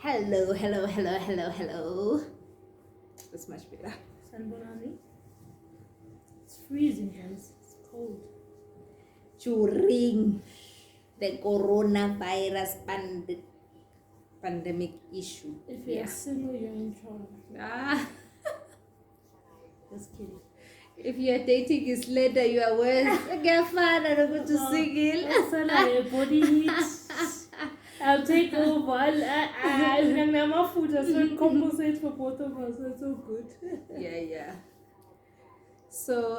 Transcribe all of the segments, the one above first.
Hello, hello, hello, hello, hello. That's much better. Sanbonani. It's freezing, guys. It's cold. During the coronavirus pandemic issue. If you're single, you're in trouble. Ah, Just kidding. if you're dating his later, you are worse. Get fun and I'm going to single. Sana body heat. I'll take over. My food so it compensates for both of us. It's so good. Yeah. So,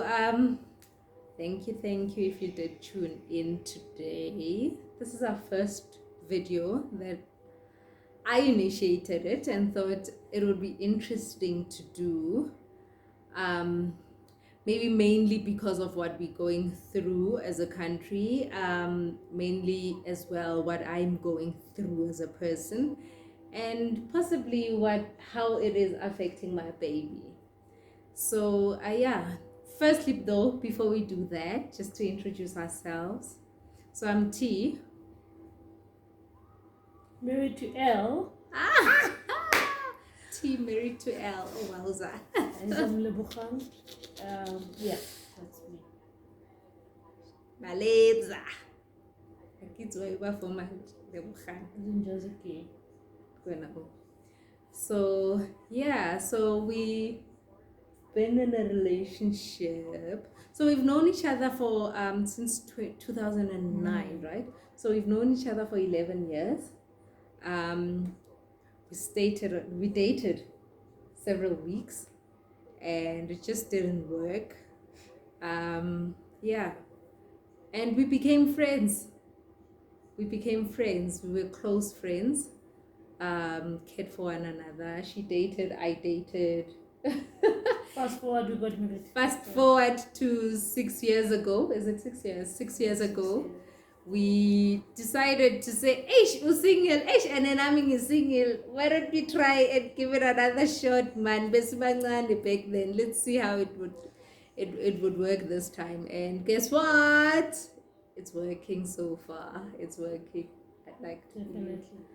thank you if you did tune in today. This is our first video that I initiated it and thought it would be interesting to do. Maybe mainly because of what we're going through as a country, mainly as well what I'm going through as a person, and possibly how it is affecting my baby. So firstly though, before we do that, just to introduce ourselves. So I'm T. Married to L. T married to L. Oh, wowza. And I'm Lebogang. Yeah, that's me. Malebza. Kids were for my Lebogang. Zinjazike. So we've been in a relationship. So we've known each other for since 2009, right? So we've known each other for 11 years. We dated several weeks and it just didn't work. And we became friends. We were close friends. Cared for one another. She dated, I dated. Fast forward, we got married. Fast forward to 6 years ago. Is it 6 years? 6 years ago. We decided to say, Ish, we're single, Ish, and then I'm single. Why don't we try and give it another shot, man? Back then. Let's see how it would work this time. And guess what? It's working so far. It's working. I'd like to Definitely.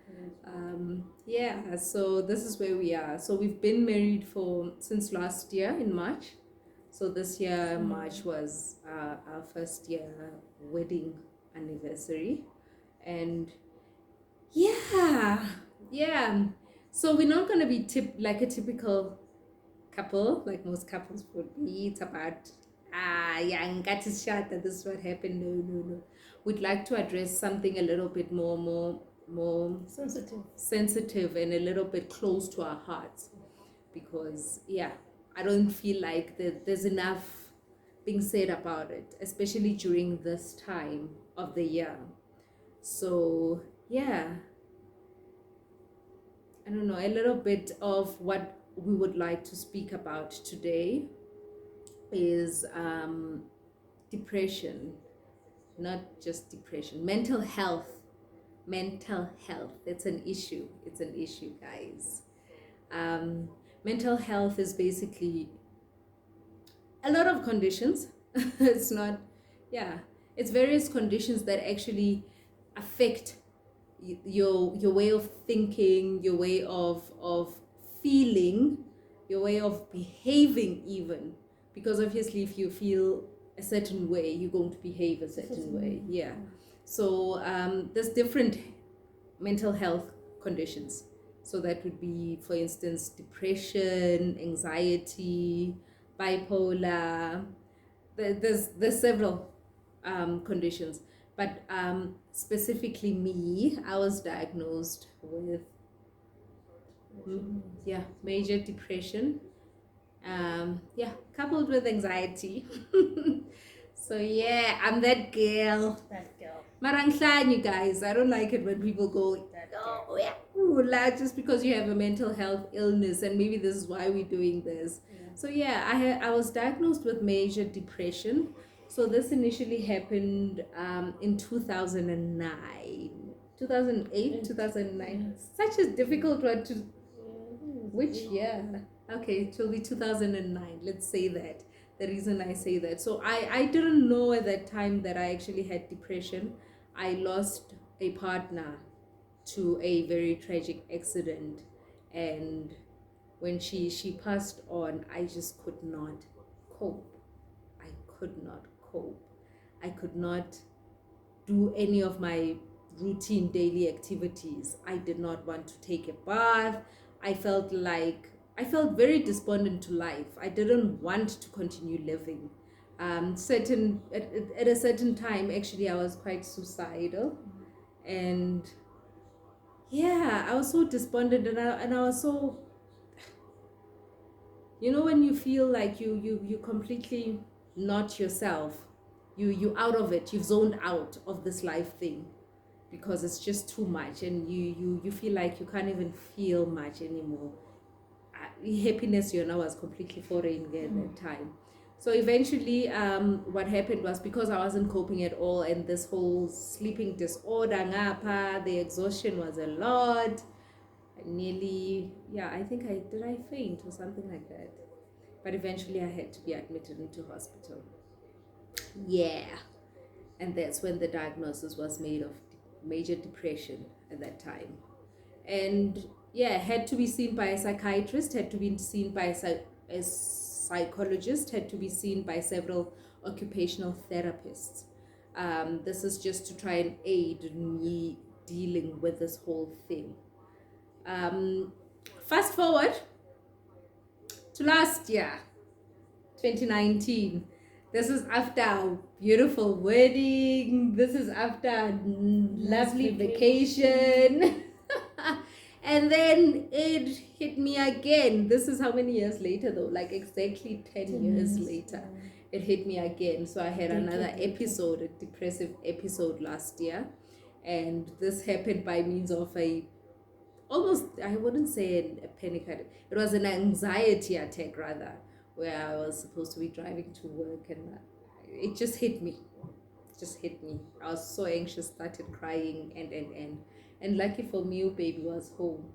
So this is where we are. So we've been married since last year in March. So this year, March was our first year wedding anniversary. And so we're not going to be like a typical couple like most couples would be. It's about this is what happened. No, we'd like to address something a little bit more sensitive and a little bit close to our hearts, because I don't feel like there's enough being said about it, especially during this time of the year. So I don't know, a little bit of what we would like to speak about today is depression. Not just depression, mental health. It's an issue, guys. Mental health is basically a lot of conditions. It's various conditions that actually affect your way of thinking, your way of feeling, your way of behaving even, because obviously if you feel a certain way, you're going to behave a certain way. So there's different mental health conditions. So that would be, for instance, depression, anxiety, bipolar. There's several conditions, but specifically me, I was diagnosed with major depression, coupled with anxiety. So I'm that girl. Maranghlani, guys. I don't like it when people go, just because you have a mental health illness, and maybe this is why we're doing this. So I was diagnosed with major depression. So this initially happened in 2009, 2008, 2009. Such a difficult one to. Which year? Okay, it will be 2009. Let's say that. The reason I say that. So I didn't know at that time that I actually had depression. I lost a partner to a very tragic accident. And when she passed on, I just could not cope. I could not cope. I could not do any of my routine daily activities. I did not want to take a bath. I felt very despondent to life. I didn't want to continue living. At a certain time, actually, I was quite suicidal, and yeah, I was so despondent, and I was so, when you feel like you completely not yourself, you out of it, you've zoned out of this life thing, because it's just too much, and you feel like you can't even feel much anymore. Happiness, was completely foreign at that time. So eventually, what happened was, because I wasn't coping at all, and this whole sleeping disorder, ngapha, the exhaustion was a lot. I think I faint or something like that. But eventually I had to be admitted into hospital. Yeah. And that's when the diagnosis was made of major depression at that time. And yeah, had to be seen by a psychiatrist, had to be seen by a psychologist, had to be seen by several occupational therapists. This is just to try and aid me dealing with this whole thing. Fast forward to last year, 2019. This is after a beautiful wedding. This is after a lovely vacation. And then it hit me again. This is how many years later, though? Like exactly 10 years later. It hit me again. So I had another episode, a depressive episode last year. And this happened by means of almost, I wouldn't say a panic attack. It was an anxiety attack, rather, where I was supposed to be driving to work, and it just hit me. I was so anxious, started crying, and lucky for me, baby was home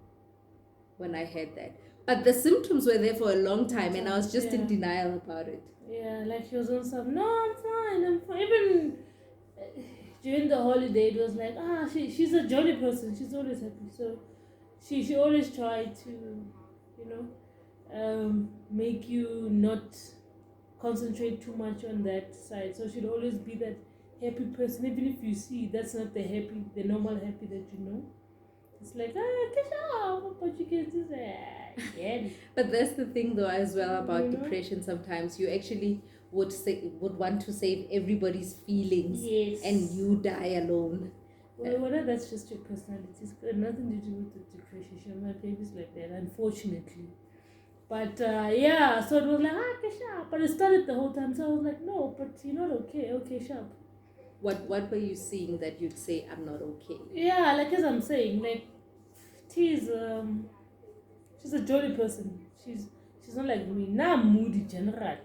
when I had that. But the symptoms were there for a long time, and I was just in denial about it. Yeah, like she was on some, no, I'm fine. Even during the holiday, it was like, she's a jolly person. She's always happy. So she always tried to, make you not concentrate too much on that side. So she'd always be that happy person, even if you see that's not the normal happy that you know. It's like, Kesha, but you can just say, But that's the thing, though, as well, about depression. Sometimes you actually would want to save everybody's feelings, yes, and you die alone. Well, that's just your personality. It's got nothing to do with the depression. My baby's like that, unfortunately. But yeah, so it was like, Kesha. But it started the whole time, so I was like, no, but you're not okay. Okay, sharp. What were you seeing that you'd say I'm not okay? Yeah, like as I'm saying, like T is she's a jolly person. She's not like me. Now I'm moody generally,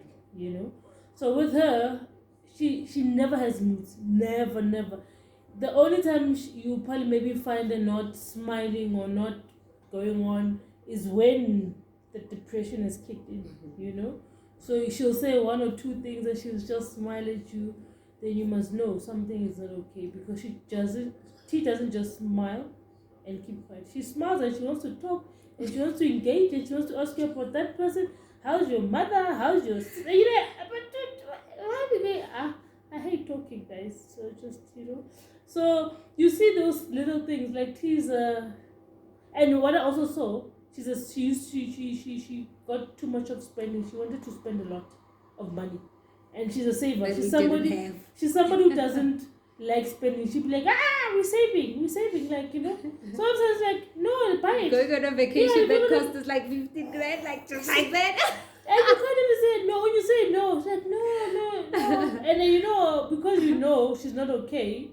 So with her, she never has moods. Never. The only time you probably maybe find her not smiling or not going on is when the depression has kicked in, So she'll say one or two things and she'll just smile at you. Then you must know something is not okay, because she doesn't just smile and keep quiet. She smiles and she wants to talk and she wants to engage and she wants to ask you about that person. How's your mother? How's your sister? I hate talking, guys. So just So you see those little things like teaser, and what I also saw, she got too much of spending. She wanted to spend a lot of money. And she's a saver. She's somebody who doesn't like spending. She'd be like, we're saving, like, So I was like, no, buy it. Going on a vacation that cost us like 15 grand, like just like that. And you can't even say no. When you say no, she's like, no. And then, because she's not okay,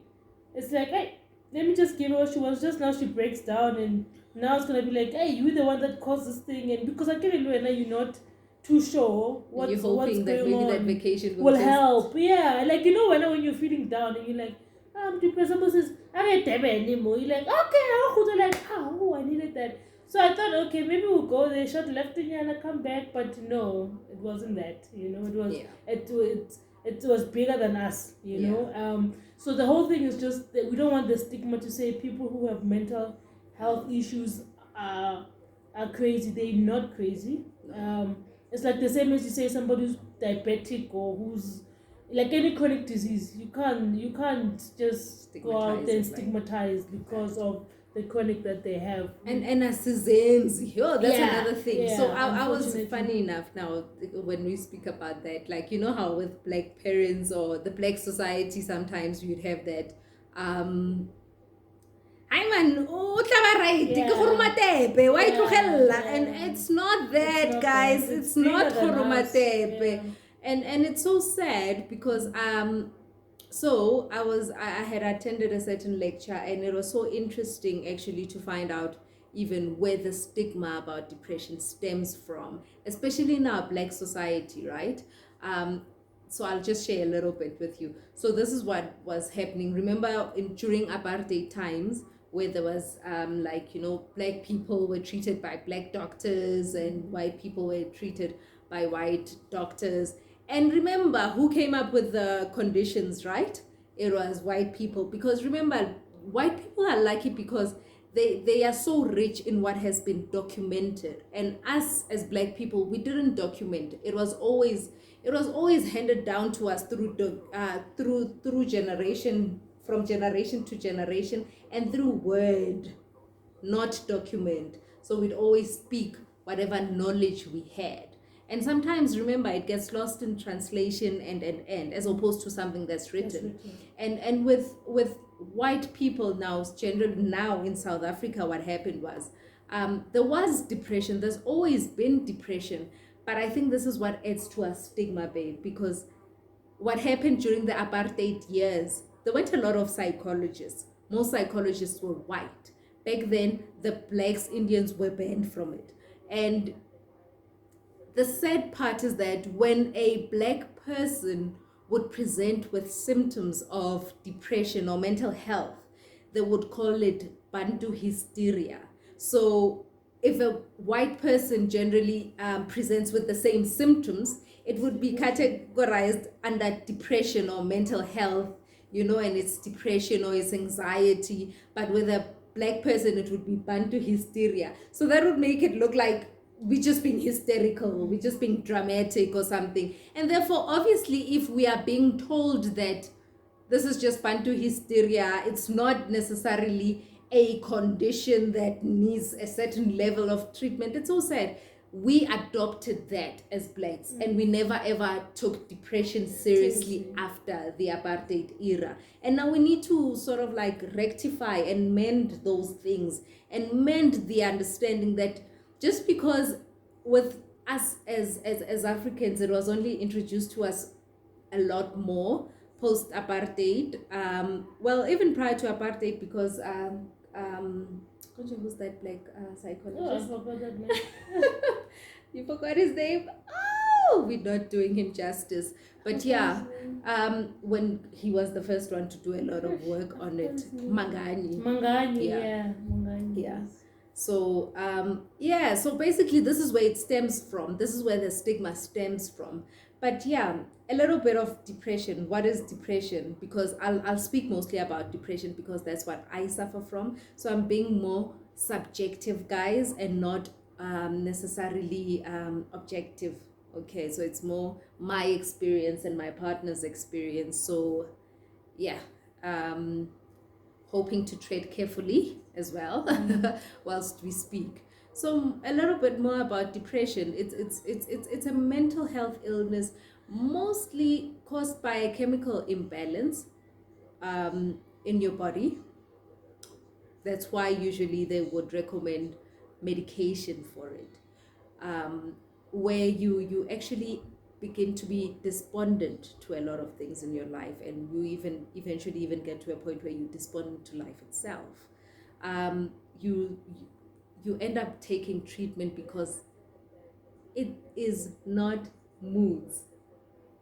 it's like, hey, let me just give her what she wants. Just now she breaks down, and now it's going to be like, hey, you're the one that caused this thing. And because I can't know, and now you're not too sure what's going that maybe on, that vacation will help. Yeah, like when you're feeling down and you're like, I'm depressed. Someone says, I can't anymore. You're like, okay, I needed that. So I thought, okay, maybe we'll go there, short left in here and come back. But no, it wasn't that. It was it was bigger than us. So the whole thing is just that we don't want the stigma to say people who have mental health issues are crazy. They're not crazy. It's like the same as you say somebody who's diabetic or who's like any chronic disease. You can't just go out Stigmatize and it, like- stigmatize because of the chronic that they have. And asizenzi. Oh, that's Yeah, another thing. yeah, So I was unfortunately. funny enough now when we speak about that, like, you know how with black parents or the black society sometimes you'd have that hi man, o tla ba right, ke Yeah. gore matepe, wa Yeah, itlogella. yeah. And it's not that, It's not guys. that. It's bigger not than gore us. matepe. Yeah. And it's so sad because so I had attended a certain lecture, and it was so interesting actually to find out even where the stigma about depression stems from, especially in our black society, right? So I'll just share a little bit with you. So this is what was happening. Remember during apartheid times, where there was like, you know, black people were treated by black doctors and white people were treated by white doctors. And remember who came up with the conditions, right? It was white people. Because remember, white people are lucky because they are so rich in what has been documented. And us as black people, we didn't document. It was always handed down to us through generation, from generation to generation, and through word, not document. So we'd always speak whatever knowledge we had. And sometimes, remember, it gets lost in translation and as opposed to something that's written. And with white people now, generally now in South Africa, what happened was there was depression. There's always been depression. But I think this is what adds to a stigma, babe, because what happened during the apartheid years, there weren't a lot of psychologists. Most psychologists were white. Back then, the blacks, Indians were banned from it. And the sad part is that when a black person would present with symptoms of depression or mental health, they would call it Bantu hysteria. So if a white person generally presents with the same symptoms, it would be categorized under depression or mental health, you know, and it's depression or it's anxiety. But with a black person, it would be Bantu hysteria. So that would make it look like we just being hysterical, we just being dramatic or something. And therefore, obviously, if we are being told that this is just Bantu hysteria, it's not necessarily a condition that needs a certain level of treatment. It's so sad. We adopted that as blacks, and we never ever took depression seriously after the apartheid era. And now we need to sort of like rectify and mend those things and mend the understanding that just because with us as Africans, it was only introduced to us a lot more post-apartheid. Well, even prior to apartheid, because who's that black psychologist? Oh, I forgot that man. You forgot his name? Oh, we're not doing him justice. But yeah, when he was the first one to do a lot of work on it, Mangani. Mangani, Yeah. yeah. Mangani. Yeah. So so basically this is where it stems from. This is where the stigma stems from. But yeah, a little bit of depression. What is depression? Because I'll speak mostly about depression because that's what I suffer from. So I'm being more subjective, guys, and not necessarily objective. Okay, so it's more my experience and my partner's experience. So yeah, hoping to tread carefully as well whilst we speak. So a little bit more about depression. It's a mental health illness mostly caused by a chemical imbalance in your body. That's why usually they would recommend medication for it, where you actually begin to be despondent to a lot of things in your life, and you even eventually even get to a point where you despondent to life itself. You end up taking treatment because it is not moods.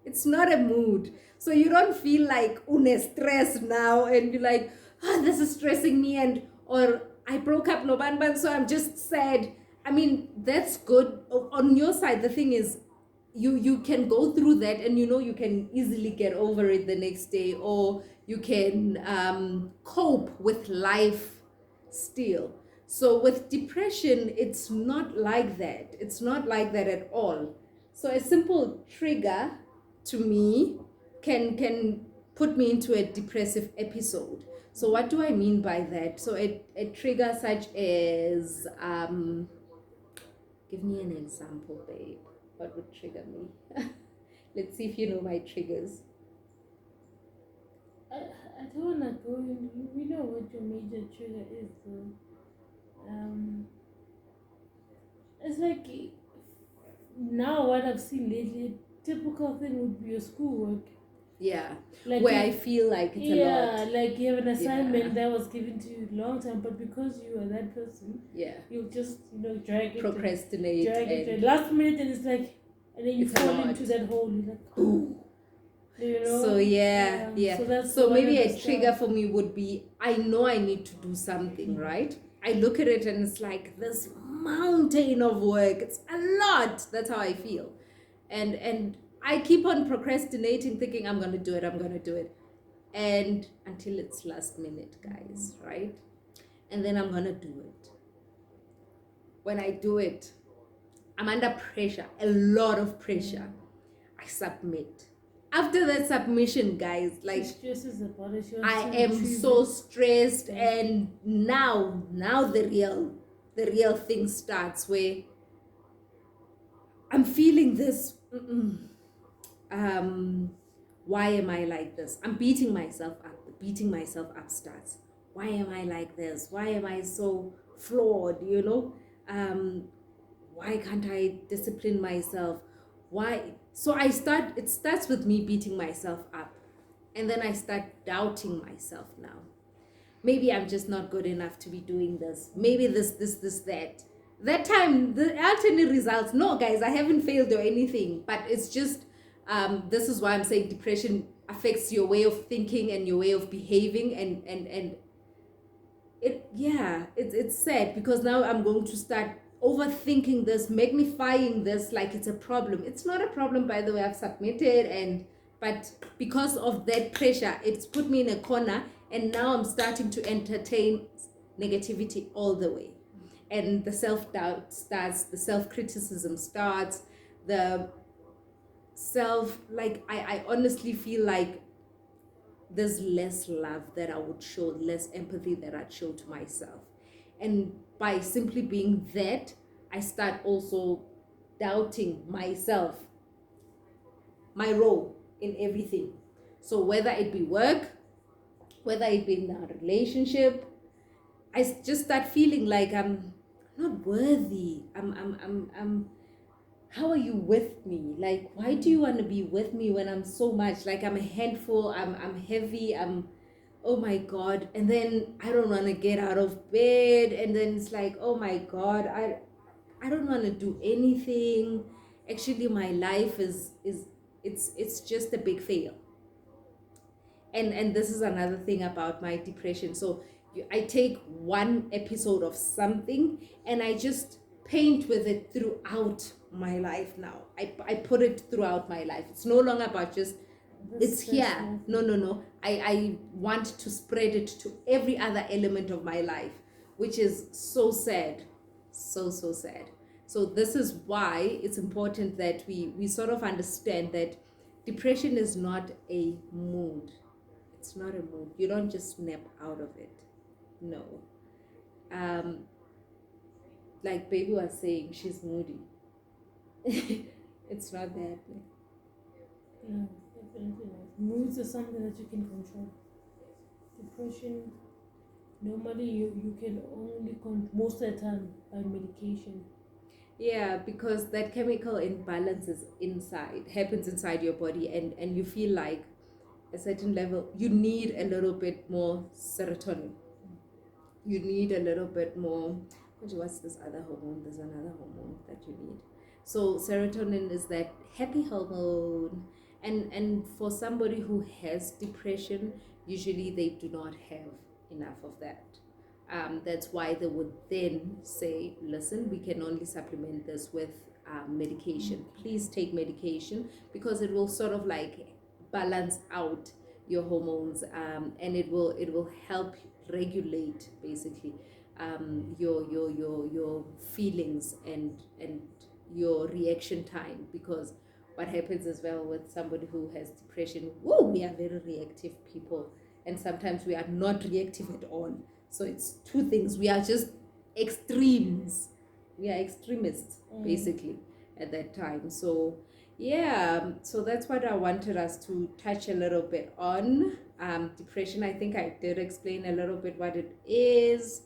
It's not a mood. So you don't feel like une stress now and you're like, this is stressing me, and or I broke up no ban, so I'm just sad. I mean, that's good. On your side, the thing is you can go through that and you can easily get over it the next day, or you can cope with life still. So with depression, it's not like that. It's not like that at all. So a simple trigger to me can put me into a depressive episode. So what do I mean by that? So a trigger such as give me an example, babe. What would trigger me? Let's see if you know my triggers. I don't wanna go in. We know what your major trigger is, though. It's like now what I've seen lately. Typical thing would be your schoolwork. Yeah. Like Where I feel like it's a yeah, lot. like you have an assignment Yeah. that was given to you long time, but because you are that person, Yeah. you just drag it, Procrastinate and last minute, and it's like, and then you it's a fall lot. into that hole. You're like, oh, So yeah, yeah. So that's So one maybe of a the trigger stuff. for me would be I know I need to do something, right? I look at it and it's like this mountain of work. It's a lot. That's how I feel. And I keep on procrastinating, thinking I'm gonna do it, I'm gonna do it. And until it's last minute, guys, right? And then I'm gonna do it. When I do it, I'm under pressure, a lot of pressure. I submit. After that submission, guys, like She stresses about it. She wants I to am retrieve so it. stressed, and now the real thing starts where I'm feeling this. Why am I like this? I'm beating myself up. The beating myself up starts. Why am I like this? Why am I so flawed? Why can't I discipline myself? Why? So it starts with me beating myself up. And then I start doubting myself now. Maybe I'm just not good enough to be doing this. Maybe this, that. That time, the alternate results. No, guys, I haven't failed or anything. But it's just, this is why I'm saying depression affects your way of thinking and your way of behaving. And it's sad because now I'm going to start overthinking this, magnifying this like it's a problem. It's not a problem, by the way. I've submitted, but because of that pressure, it's put me in a corner, and now I'm starting to entertain negativity all the way. And the self-doubt starts, the self-criticism starts, the I honestly feel like there's less love that I would show, less empathy that I'd show to myself. And by simply being that, I start also doubting myself, my role in everything. So whether it be work, whether it be in a relationship, I just start feeling like I'm not worthy. I'm how are you with me? Like, why do you want to be with me when I'm so much? Like, I'm a handful, I'm heavy, oh my God. And then I don't want to get out of bed. And then it's like, oh my God, I don't want to do anything. Actually, my life it's just a big fail. And this is another thing about my depression. So I take one episode of something and I just paint with it throughout my life now. I put it throughout my life. It's no longer about just it's here. No. I want to spread it to every other element of my life, which is so sad. So sad. So this is why it's important that we sort of understand that depression is not a mood. It's not a mood. You don't just snap out of it. No. Like baby was saying, she's moody. It's not that. Yeah, definitely not. Moods are something that you can control. Depression, normally you can only most of the time by medication. Yeah, because that chemical imbalance is happens inside your body, and you feel like a certain level, you need a little bit more serotonin. You need a little bit more. What's this other hormone? There's another hormone that you need. So serotonin is that happy hormone, and for somebody who has depression, usually they do not have enough of that. That's why they would then say, listen, we can only supplement this with medication. Please take medication, because it will sort of like balance out your hormones, and it will help regulate basically your feelings and your reaction time, because what happens as well with somebody who has depression, whoa, we are very reactive people, and sometimes we are not reactive at all. So it's two things. We are just extremes. We are extremists basically at that time. So yeah, so that's what I wanted us to touch a little bit on. Depression, I think I did explain a little bit what it is,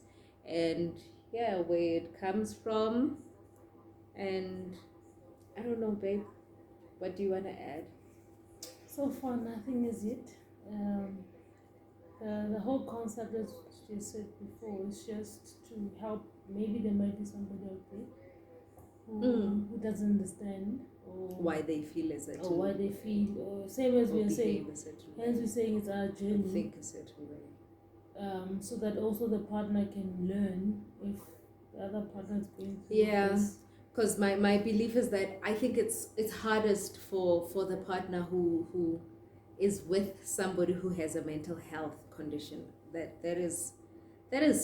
and yeah, where it comes from. And I don't know, babe, what do you want to add? So far, nothing is it. The whole concept, as you said before, is just to help. Maybe there might be somebody out there who doesn't understand, or Why they feel a certain or why they feel, same as or we are saying. behave a certain Hence, way, we're saying it's our journey, think a certain way. so that also the partner can learn if the other partner is going through Yeah. this. Because my belief is that I think it's hardest for the partner who is with somebody who has a mental health condition. That is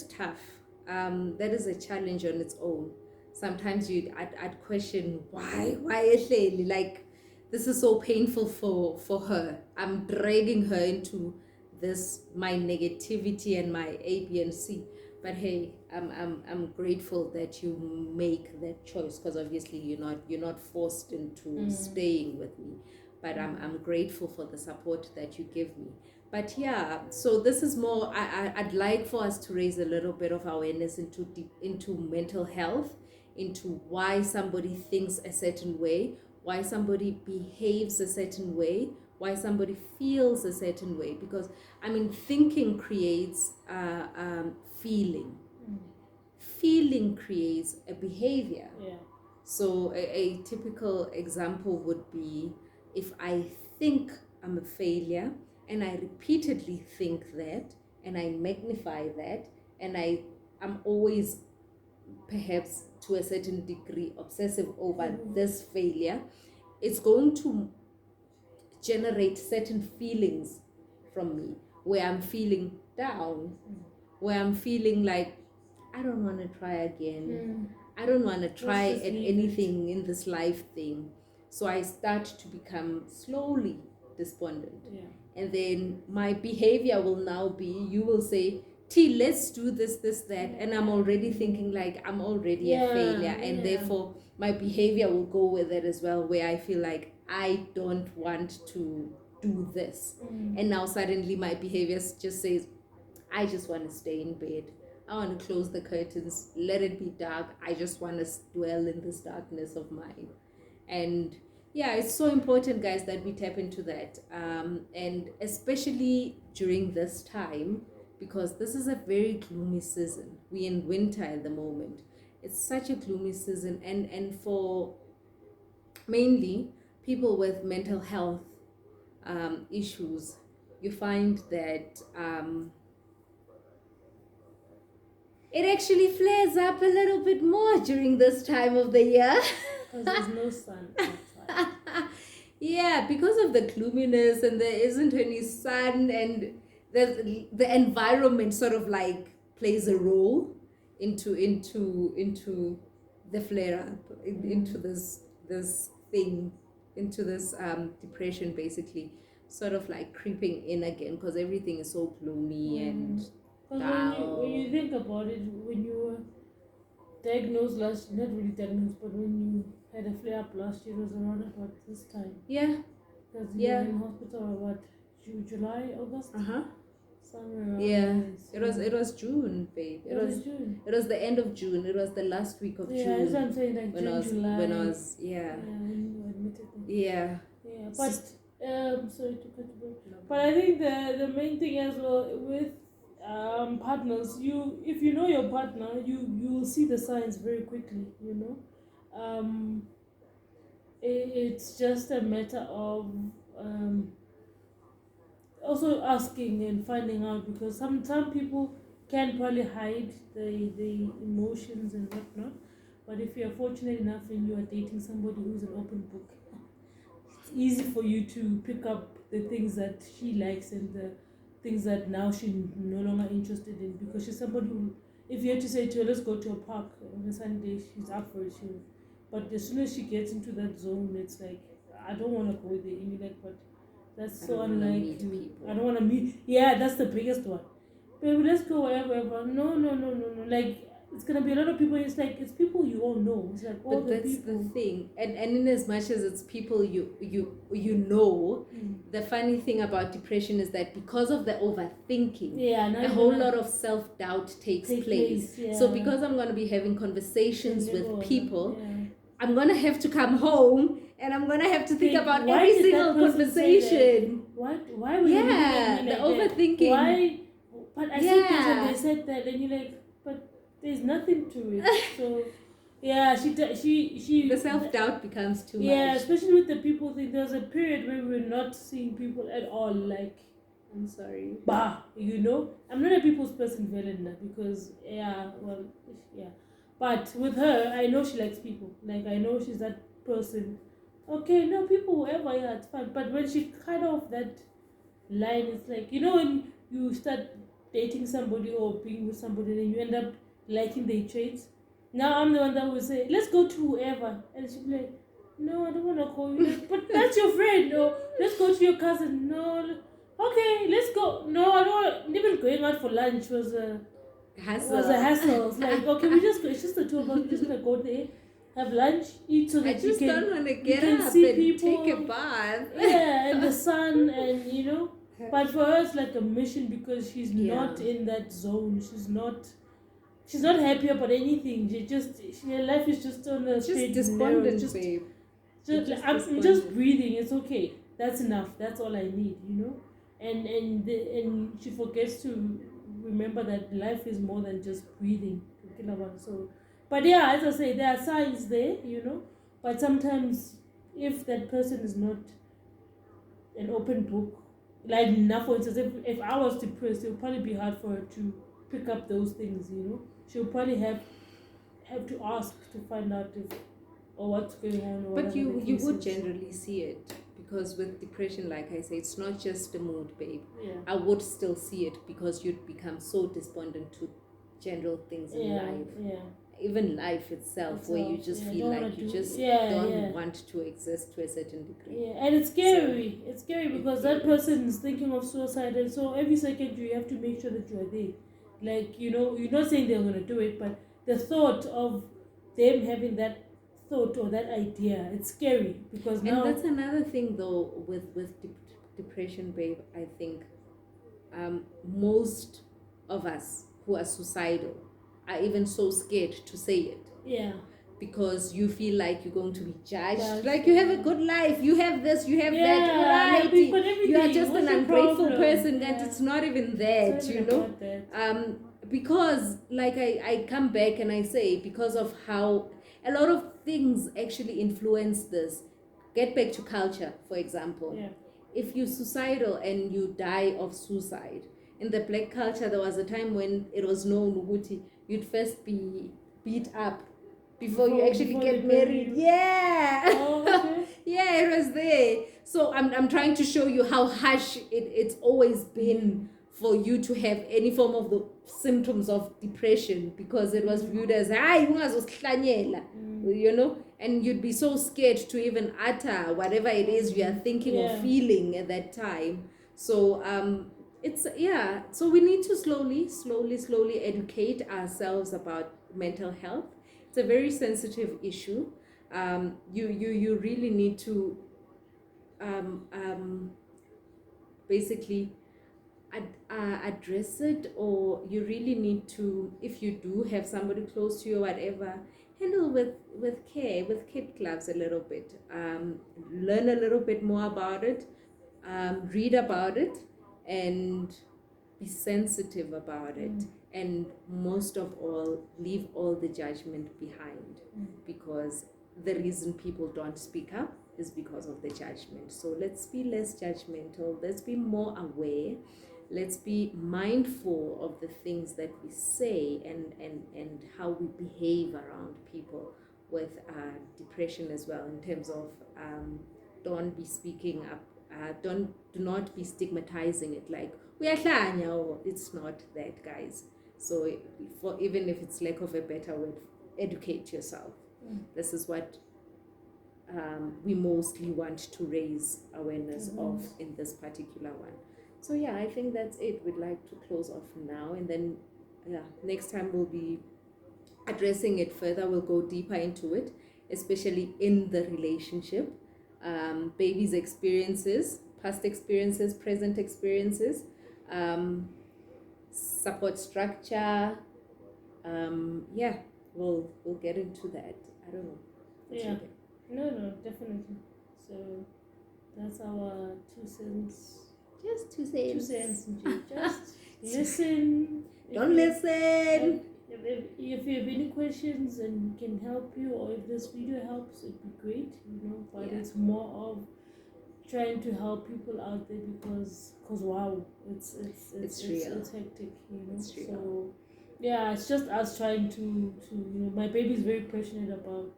tough. That is a challenge on its own. Sometimes I'd question why Ehleli, like this is so painful for her. I'm dragging her into this, my negativity and my A, B, and C. But hey, I'm grateful that you make that choice, because obviously you're not forced into staying with me. But I'm grateful for the support that you give me. But yeah, so this is more, I'd like for us to raise a little bit of awareness into mental health, into why somebody thinks a certain way, why somebody behaves a certain way, why somebody feels a certain way. Because I mean, thinking creates feeling. Feeling creates a behavior. Yeah. So a typical example would be, if I think I'm a failure and I repeatedly think that and I magnify that, and I'm always perhaps to a certain degree obsessive over this failure, it's going to generate certain feelings from me, where I'm feeling down, where I'm feeling like I don't want to try again. I don't want to try just at leave anything in this life thing. So I start to become slowly despondent. Yeah. And then my behavior will now be, you will say, T, let's do this, that. And I'm already thinking like I'm already a failure. And therefore my behavior will go with it as well, where I feel like I don't want to do this. And now suddenly my behavior just says, I just want to stay in bed. I want to close the curtains, let it be dark. I just want to dwell in this darkness of mine. And yeah, it's so important, guys, that we tap into that. And especially during this time, because this is a very gloomy season. We're in winter at the moment. It's such a gloomy season. And for mainly people with mental health issues, you find that it actually flares up a little bit more during this time of the year. Because there's no sun outside. Yeah, because of the gloominess, and there isn't any sun, and the environment sort of like plays a role into the flare up, into this thing, into this depression, basically sort of like creeping in again, because everything is so gloomy and Because when you think about it, when you were diagnosed last, not really diagnosed, but when you had a flare up last year, it was around about this time. Yeah. Because you were in hospital, what, July, August? Somewhere around there. It was June, babe. It was June. It was the end of June. It was the last week of June. Yeah, that's what I'm saying, like June, July. When I was when you admitted them. Yeah. Yeah, but sorry to cut you off. But I think the main thing as well with partners, if you know your partner, you will see the signs very quickly. It's just a matter of also asking and finding out, because some people can probably hide the emotions and whatnot. But if you're fortunate enough and you are dating somebody who's an open book, it's easy for you to pick up the things that she likes and the things that now she's no longer interested in, because she's somebody who if you had to say to her, let's go to a park on a Sunday, she's up for it. But as soon as she gets into that zone, it's like, I don't want to go there. And you're like, but that's I so don't wanna unlike meet you. people. I don't want to meet. Yeah, that's the biggest one. Baby, let's go wherever. No, no, no, no, no. Like, it's gonna be a lot of people. It's like, it's people you all know. It's like all But the that's people. the thing, and in as much as it's people you know, the funny thing about depression is that because of the overthinking, Yeah, now a you're whole gonna lot of self-doubt takes take place. place, So yeah. because I'm going to be having conversations And with you're people, yeah. I'm going to have to come home and I'm going to have to think about why every did that single person say that? conversation. Why were you looking Yeah, at me the like that? overthinking. Why? But I said this and Yeah. they said that, and you're like, but there's nothing to it. So, yeah, she. The self-doubt becomes too Yeah, much. especially with the people thing. There was a period where we were not seeing people at all. Like, I'm sorry. bah, you know. I'm not a people's person, Velenda, because yeah, well, yeah. But with her, I know she likes people. Like, I know she's that person. Okay, no, people, whoever, yeah, it's fine. But when she cut off that line, it's like, you know, when you start dating somebody or being with somebody, then you end up liking their traits. Now I'm the one that will say, let's go to whoever. And she'll be like, no, I don't want to call you. Like, but that's your friend. No, let's go to your cousin. No, okay, let's go. No, I don't want. Even going out for lunch was a Hassle. hassle. It's like, okay, it's just the two of us. We're just gonna go there, have lunch, eat, so I that you just can don't want to get can up see and people. take a bath. Yeah, and the sun, and you know. But for her, it's like a mission because she's Yeah. not in that zone. She's not happy about anything. Her life is just on a Just straight and despondent, narrow. Just babe. I'm just despondent. breathing. It's okay. That's enough. That's all I need. You know, and she forgets to remember that life is more than just breathing. So, but yeah, as I say, there are signs there. You know, but sometimes if that person is not an open book, like now, for instance, if I was depressed, it would probably be hard for her to pick up those things. You know, she'll probably have to ask to find out if or what's going on. Or But whatever you the you case would is. generally see it because with depression, like I say, it's not just a mood, babe. Yeah. I would still see it because you'd become so despondent to general things in Yeah. life. Yeah. Even life itself, where you just yeah, feel don't like wanna you do- just yeah, don't yeah. want to exist to a certain degree. Yeah, and it's scary. It's scary because that is. person is thinking of suicide, and so every second you have to make sure that you are there. Like, you know, you're not saying they're gonna do it, but the thought of them having that thought or that idea, it's scary because And now that's another thing, though, with depression, babe. I think most of us who are suicidal are even so scared to say it yeah, because you feel like you're going to be judged. Judged, Like you have a good life, you have this, you have yeah, that, like, right? you've got everything. You are just What's an your ungrateful problem? person, Yeah. and it's not even It's that, not you even know. about that. Because like I come back and I say, because of how a lot of things actually influence this. Get back to culture, for example. Yeah. If you're suicidal and you die of suicide, in the black culture there was a time when it was known Uguti, you'd first be beat up before you actually Before get they bury married. you. Yeah. Oh, okay. Yeah, it was there. So I'm trying to show you how harsh it's always been for you to have any form of the symptoms of depression because it was viewed as you know, and you'd be so scared to even utter whatever it is you are thinking or Yeah. feeling at that time. So it's so we need to slowly educate ourselves about mental health. It's a very sensitive issue. You really need to basically address it, or you really need to, if you do have somebody close to you or whatever, handle with care, with kid gloves a little bit. Learn a little bit more about it, read about it, and be sensitive about it. And most of all, leave all the judgment behind, because the reason people don't speak up is because of the judgment. So let's be less judgmental, let's be more aware, let's be mindful of the things that we say and how we behave around people with depression as well, in terms of don't be speaking up, do not be stigmatizing it like we are hlanya, or it's not that, guys. So for even if it's lack of a better word, educate yourself. This is what we mostly want to raise awareness of in this particular one. So yeah, I think that's it. We'd like to close off now, and then next time we'll be addressing it further. We'll go deeper into it, especially in the relationship, baby's experiences, past experiences, present experiences, support structure. We'll get into that. I don't know. What Yeah. you think? No, definitely. So that's our 2 cents. Just 2 cents, just listen. Don't listen. If you have any questions and we can help you, or if this video helps, it'd be great, But Yeah. it's more of trying to help people out there because wow, it's real. it's hectic, It's real. So yeah, it's just us trying to my baby is very passionate about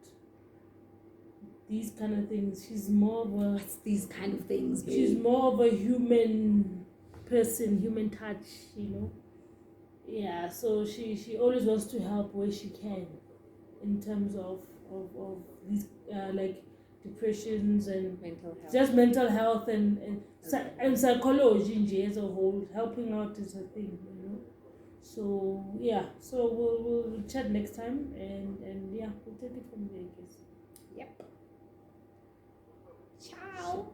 these kind of things. She's more of a What's these kind of things, babe? she's more of a human person, human touch, Yeah, so she always wants to help where she can in terms of these like depressions and Mental health. just mental health and Okay. and psychology in as a whole. Helping out is a thing, So yeah, so we'll chat next time and yeah, we'll take it from there, I guess. Yep. Ciao.